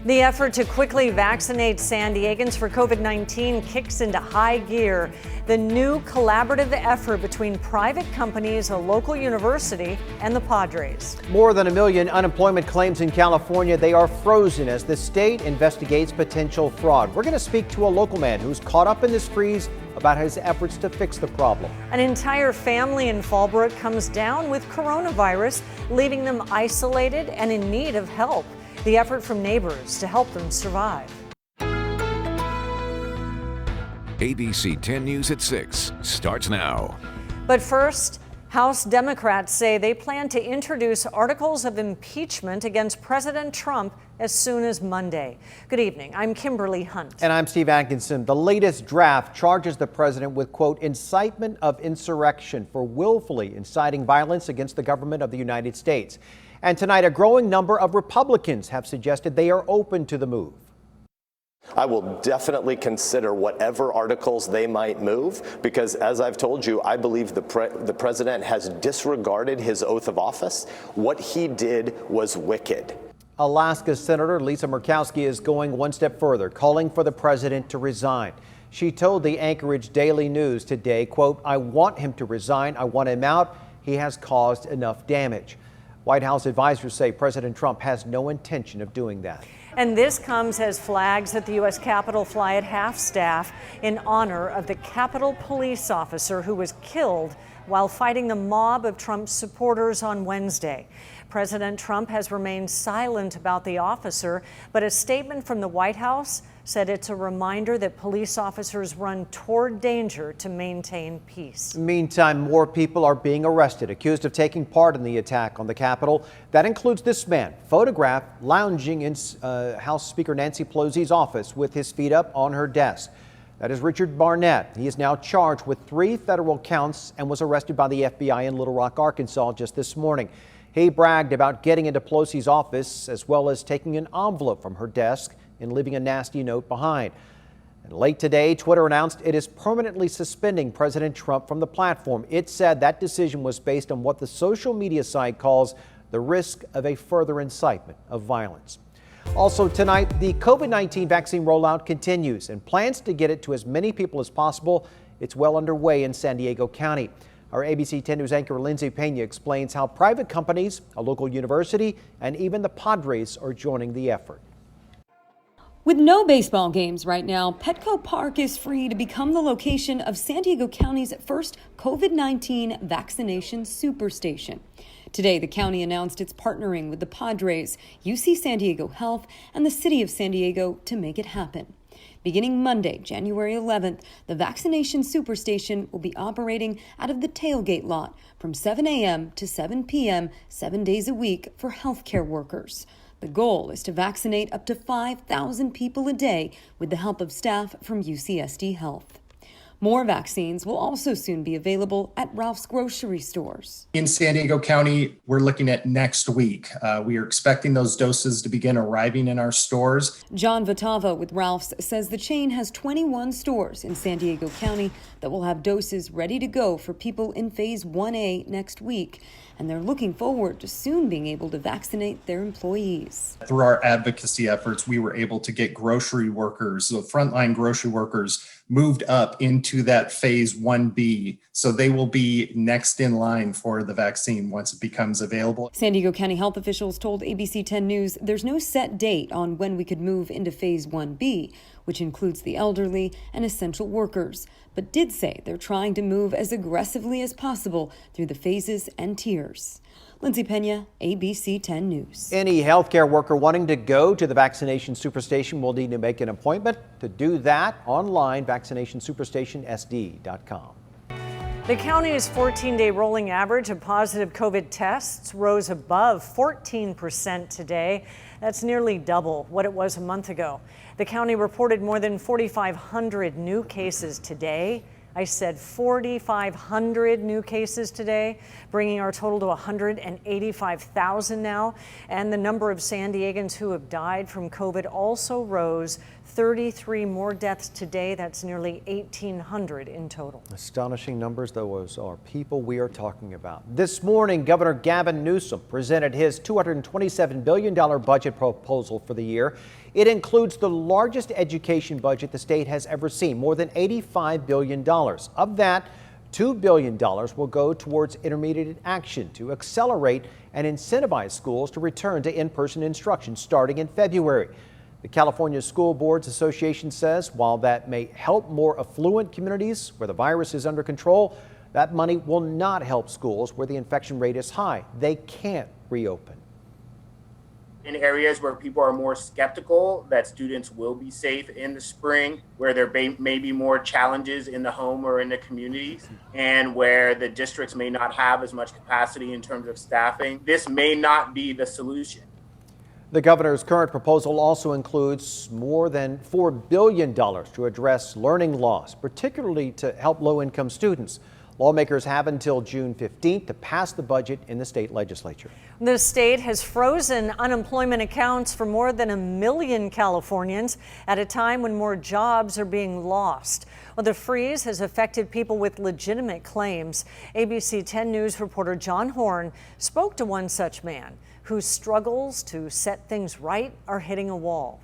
The effort to quickly vaccinate San Diegans for COVID-19 kicks into high gear. The new collaborative effort between private companies, a local university, and the Padres. More than 1 million unemployment claims in California. They are frozen as the state investigates potential fraud. We're going to speak to a local man who's caught up in this freeze about his efforts to fix the problem. An entire family in Fallbrook comes down with coronavirus, leaving them isolated and in need of help. The effort from neighbors to help them survive. ABC 10 News at 6 starts now. But first, House Democrats say they plan to introduce articles of impeachment against President Trump as soon as Monday. Good evening. I'm Kimberly Hunt. And I'm Steve Atkinson. The latest draft charges the president with, quote, incitement of insurrection for willfully inciting violence against the government of the United States. And tonight, a growing number of Republicans have suggested they are open to the move. I will definitely consider whatever articles they might move, because as I've told you, I believe the president has disregarded his oath of office. What he did was wicked. Alaska Senator Lisa Murkowski is going one step further, calling for the president to resign. She told the Anchorage Daily News today, quote, I want him to resign. I want him out. He has caused enough damage. White House advisors say President Trump has no intention of doing that. And this comes as flags at the U.S. Capitol fly at half-staff in honor of the Capitol police officer who was killed while fighting the mob of Trump's supporters on Wednesday. President Trump has remained silent about the officer, but a statement from the White House said it's a reminder that police officers run toward danger to maintain peace. Meantime, more people are being arrested, accused of taking part in the attack on the Capitol. That includes this man, photographed lounging in House Speaker Nancy Pelosi's office with his feet up on her desk. That is Richard Barnett. He is now charged with 3 federal counts and was arrested by the FBI in Little Rock, Arkansas just this morning. He bragged about getting into Pelosi's office as well as taking an envelope from her desk and leaving a nasty note behind. And late today, Twitter announced it is permanently suspending President Trump from the platform. It said that decision was based on what the social media site calls the risk of a further incitement of violence. Also tonight, the COVID-19 vaccine rollout continues and plans to get it to as many people as possible. It's well underway in San Diego County. Our ABC 10 News anchor Lindsay Pena explains how private companies, a local university, and even the Padres are joining the effort. With no baseball games right now, Petco Park is free to become the location of San Diego County's first COVID-19 Vaccination Superstation. Today, the county announced it's partnering with the Padres, UC San Diego Health, and the City of San Diego to make it happen. Beginning Monday, January 11th, the Vaccination Superstation will be operating out of the tailgate lot from 7 a.m. to 7 p.m. 7 days a week for healthcare workers. The goal is to vaccinate up to 5,000 people a day with the help of staff from UCSD Health. More vaccines will also soon be available at Ralph's grocery stores. In San Diego County, we're looking at next week. We are expecting those doses to begin arriving in our stores. John Vitava with Ralph's says the chain has 21 stores in San Diego County that will have doses ready to go for people in Phase 1A next week. And they're looking forward to soon being able to vaccinate their employees. Through our advocacy efforts, we were able to get grocery workers, so frontline grocery workers, moved up into that Phase 1B. So they will be next in line for the vaccine once it becomes available. San Diego County health officials told ABC 10 News there's no set date on when we could move into Phase 1B, which includes the elderly and essential workers, but did say they're trying to move as aggressively as possible through the phases and tiers. Lindsay Pena, ABC 10 News. Any healthcare worker wanting to go to the Vaccination Superstation will need to make an appointment. To do that, online, vaccinationssuperstationsd.com. The county's 14-day rolling average of positive COVID tests rose above 14% today. That's nearly double what it was a month ago. The county reported more than 4,500 new cases today. I said 4,500 new cases today, bringing our total to 185,000 now. And the number of San Diegans who have died from COVID also rose. 33 more deaths today. That's nearly 1,800 in total. Astonishing numbers. Those are people we are talking about. This morning, Governor Gavin Newsom presented his $227 billion budget proposal for the year. It includes the largest education budget the state has ever seen, more than $85 billion. Of that, $2 billion will go towards intermediate action to accelerate and incentivize schools to return to in-person instruction starting in February. The California School Boards Association says while that may help more affluent communities where the virus is under control, that money will not help schools where the infection rate is high. They can't reopen. In areas where people are more skeptical that students will be safe in the spring, where there may be more challenges in the home or in the communities, and where the districts may not have as much capacity in terms of staffing, this may not be the solution. The governor's current proposal also includes more than $4 billion to address learning loss, particularly to help low-income students. Lawmakers have until June 15th to pass the budget in the state legislature. The state has frozen unemployment accounts for more than 1 million Californians at a time when more jobs are being lost. Well, the freeze has affected people with legitimate claims. ABC 10 News reporter John Horn spoke to one such man whose struggles to set things right are hitting a wall.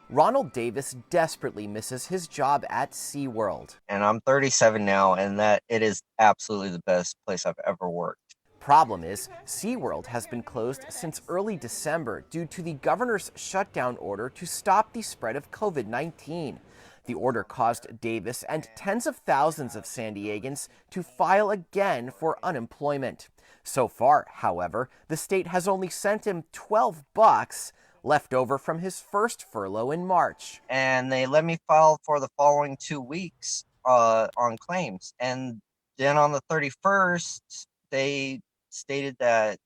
Ronald Davis desperately misses his job at SeaWorld. And I'm 37 now, and that it is absolutely the best place I've ever worked. Problem is, SeaWorld has been closed since early December due to the governor's shutdown order to stop the spread of COVID-19. The order caused Davis and tens of thousands of San Diegans to file again for unemployment. So far, however, the state has only sent him $12 left over from his first furlough in March. And they let me file for the following 2 weeks on claims. And then on the 31st, they stated that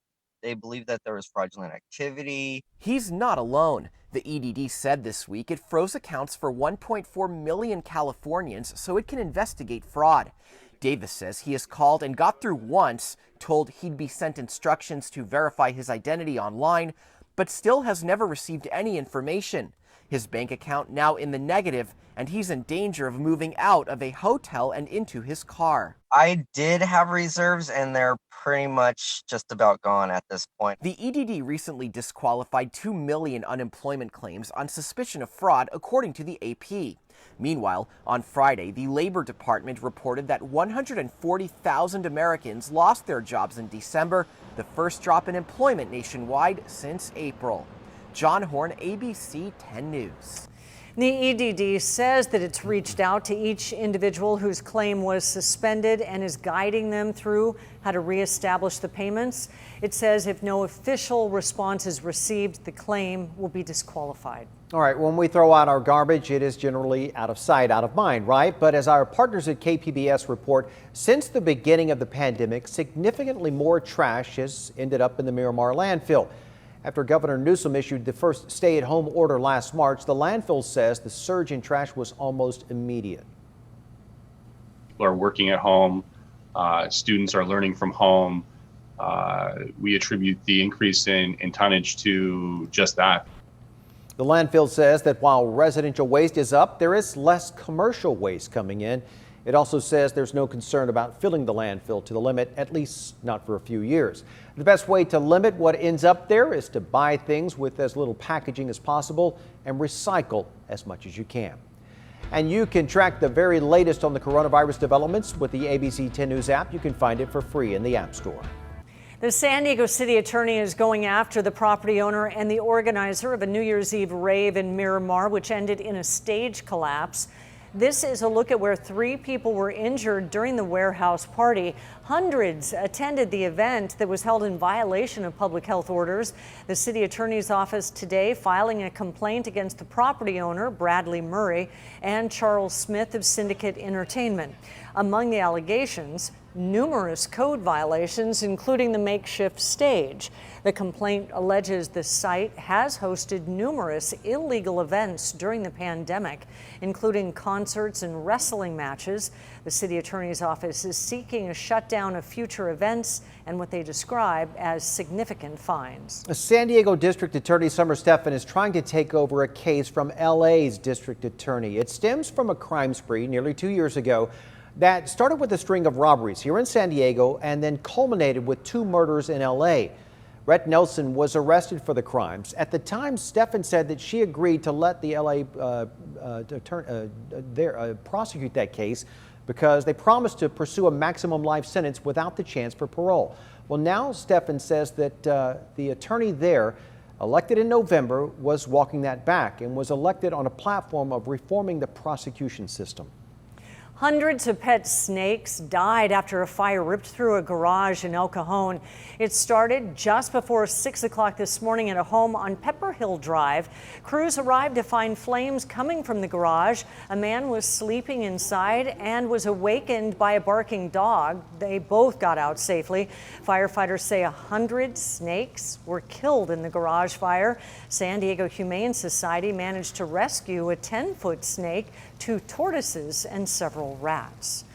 they believe that there was fraudulent activity. He's not alone. The EDD said this week it froze accounts for 1.4 million Californians so it can investigate fraud. Davis says he has called and got through once, told he'd be sent instructions to verify his identity online, but still has never received any information. His bank account now in the negative, and he's in danger of moving out of a hotel and into his car. I did have reserves, and they're pretty much just about gone at this point. The EDD recently disqualified 2 million unemployment claims on suspicion of fraud, according to the AP. Meanwhile, on Friday, the Labor Department reported that 140,000 Americans lost their jobs in December, the first drop in employment nationwide since April. John Horn, ABC 10 News. The EDD says that it's reached out to each individual whose claim was suspended and is guiding them through how to reestablish the payments. It says if no official response is received, the claim will be disqualified. All right, when we throw out our garbage, it is generally out of sight, out of mind, right? But as our partners at KPBS report, since the beginning of the pandemic, significantly more trash has ended up in the Miramar landfill. After Governor Newsom issued the first stay-at-home order last March, the landfill says the surge in trash was almost immediate. People are working at home. Students are learning from home. We attribute the increase in tonnage to just that. The landfill says that while residential waste is up, there is less commercial waste coming in. It also says there's no concern about filling the landfill to the limit, at least not for a few years. The best way to limit what ends up there is to buy things with as little packaging as possible and recycle as much as you can. And you can track the very latest on the coronavirus developments with the ABC 10 News app. You can find it for free in the App Store. The San Diego City Attorney is going after the property owner and the organizer of a New Year's Eve rave in Miramar, which ended in a stage collapse. This is a look at where 3 people were injured during the warehouse party. Hundreds attended the event that was held in violation of public health orders. The city attorney's office today filing a complaint against the property owner, Bradley Murray, and Charles Smith of Syndicate Entertainment. Among the allegations, numerous code violations, including the makeshift stage. The complaint alleges the site has hosted numerous illegal events during the pandemic, including concerts and wrestling matches. The city attorney's office is seeking a shutdown of future events and what they describe as significant fines. San Diego District Attorney Summer Stephan is trying to take over a case from LA's district attorney. It stems from a crime spree nearly 2 years ago that started with a string of robberies here in San Diego and then culminated with 2 murders in LA. Rhett Nelson was arrested for the crimes. At the time, Stephan said that she agreed to let the LA prosecute that case because they promised to pursue a maximum life sentence without the chance for parole. Well, now Stephan says that the attorney there, elected in November, was walking that back and was elected on a platform of reforming the prosecution system. Hundreds of pet snakes died after a fire ripped through a garage in El Cajon. It started just before 6 o'clock this morning at a home on Pepper Hill Drive. Crews arrived to find flames coming from the garage. A man was sleeping inside and was awakened by a barking dog. They both got out safely. Firefighters say 100 snakes were killed in the garage fire. San Diego Humane Society managed to rescue a 10-foot snake, 2 tortoises, and several rats.